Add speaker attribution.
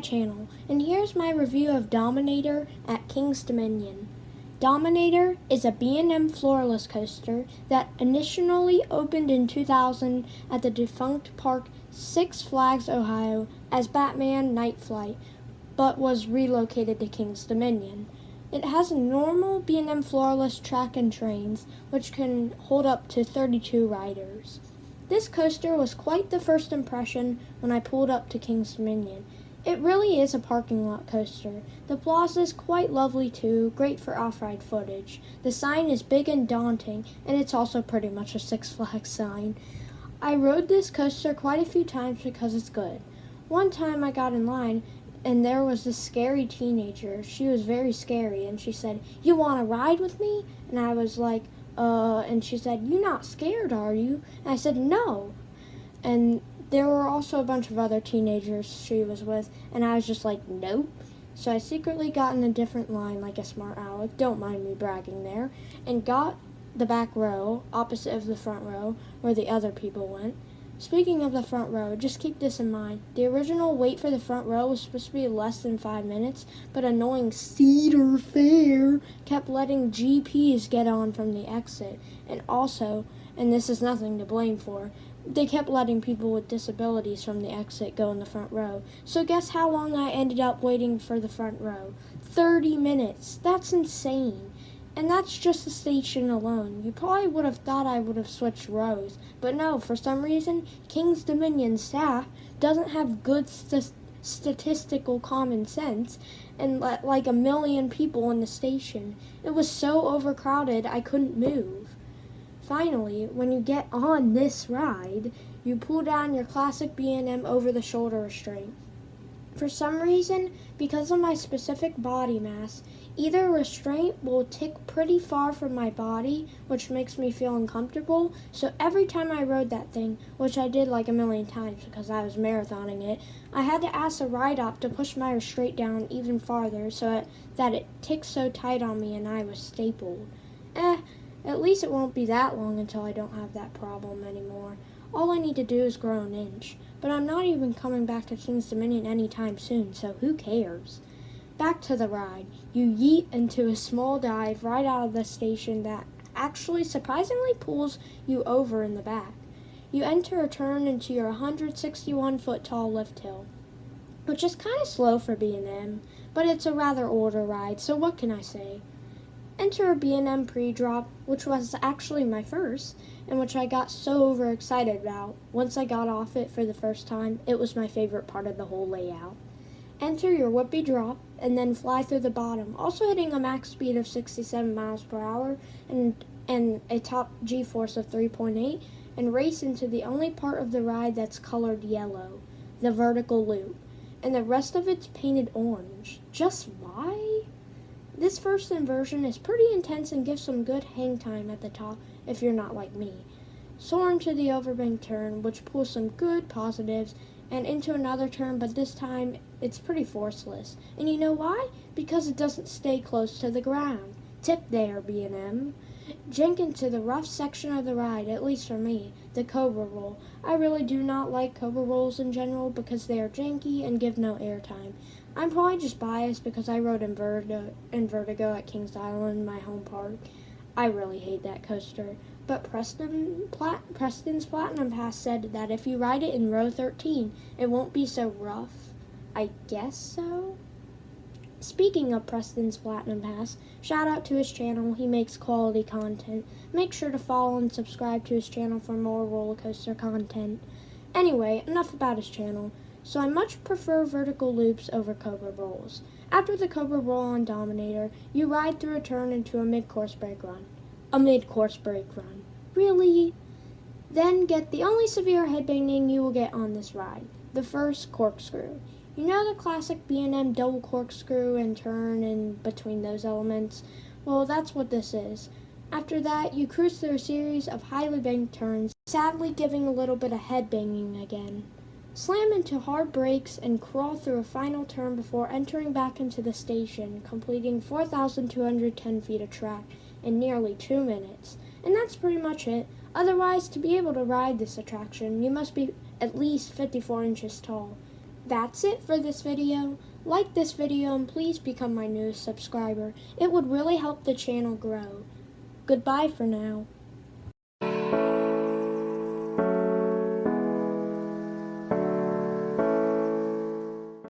Speaker 1: channel, and here's my review of Dominator at King's Dominion. Dominator is a B&M Floorless coaster that initially opened in 2000 at the defunct park Six Flags, Ohio as Batman Night Flight, but was relocated to King's Dominion. It has a normal B&M Floorless track and trains, which can hold up to 32 riders. This coaster was quite the first impression when I pulled up to King's Dominion. It really is a parking lot coaster. The plaza is quite lovely too, great for off-ride footage. The sign is big and daunting, and it's also pretty much a Six Flags sign. I rode this coaster quite a few times because it's good. One time I got in line, and there was this scary teenager. She was very scary, and she said, "You want to ride with me?" And I was like, and she said, "You're not scared, are you?" And I said, "No." And there were also a bunch of other teenagers she was with, and I was just like, "Nope." So I secretly got in a different line like a smart aleck, don't mind me bragging there, and got the back row, opposite of the front row, where the other people went. Speaking of the front row, just keep this in mind. The original wait for the front row was supposed to be less than 5 minutes, but annoying Cedar Fair kept letting GPs get on from the exit. And also, and this is nothing to blame for, they kept letting people with disabilities from the exit go in the front row. So guess how long I ended up waiting for the front row? 30 minutes. That's insane. And that's just the station alone. You probably would have thought I would have switched rows. But no, for some reason, King's Dominion staff doesn't have good statistical common sense and let like a million people in the station. It was so overcrowded I couldn't move. Finally, when you get on this ride, you pull down your classic B&M over-the-shoulder restraint. For some reason, because of my specific body mass, either restraint will tick pretty far from my body, which makes me feel uncomfortable, so every time I rode that thing, which I did like a million times because I was marathoning it, I had to ask a ride op to push my restraint down even farther so that it ticks so tight on me and I was stapled. At least it won't be that long until I don't have that problem anymore. All I need to do is grow an inch. But I'm not even coming back to King's Dominion anytime soon, so who cares? Back to the ride. You yeet into a small dive right out of the station that actually surprisingly pulls you over in the back. You enter a turn into your 161-foot tall lift hill, which is kind of slow for B&M, but it's a rather older ride, so what can I say? Enter a B&M pre-drop, which was actually my first, and which I got so overexcited about. Once I got off it for the first time, it was my favorite part of the whole layout. Enter your whoopee drop, and then fly through the bottom, also hitting a max speed of 67 miles per hour and a top G-force of 3.8, and race into the only part of the ride that's colored yellow, the vertical loop, and the rest of it's painted orange. Just why? This first inversion is pretty intense and gives some good hang time at the top if you're not like me. Soar into the overbank turn, which pulls some good positives, and into another turn, but this time it's pretty forceless. And you know why? Because it doesn't stay close to the ground. Tip there, B&M. Jink into the rough section of the ride, at least for me, the Cobra Roll. I really do not like Cobra Rolls in general because they are janky and give no airtime. I'm probably just biased because I rode in Vertigo at Kings Island, my home park. I really hate that coaster. But Preston's Platinum Pass said that if you ride it in row 13, it won't be so rough. I guess so? Speaking of Preston's Platinum Pass, shout out to his channel. He makes quality content. Make sure to follow and subscribe to his channel for more roller coaster content. Anyway, enough about his channel. So I much prefer vertical loops over Cobra Rolls. After the Cobra Roll on Dominator, you ride through a turn into a mid-course brake run. A mid-course brake run. Really? Then get the only severe headbanging you will get on this ride. The first corkscrew. You know the classic B&M double corkscrew and turn in between those elements? Well, that's what this is. After that, you cruise through a series of highly banked turns, sadly giving a little bit of headbanging again. Slam into hard brakes and crawl through a final turn before entering back into the station, completing 4,210 feet of track in nearly 2 minutes. And that's pretty much it. Otherwise, to be able to ride this attraction, you must be at least 54 inches tall. That's it for this video. Like this video and please become my newest subscriber. It would really help the channel grow. Goodbye for now.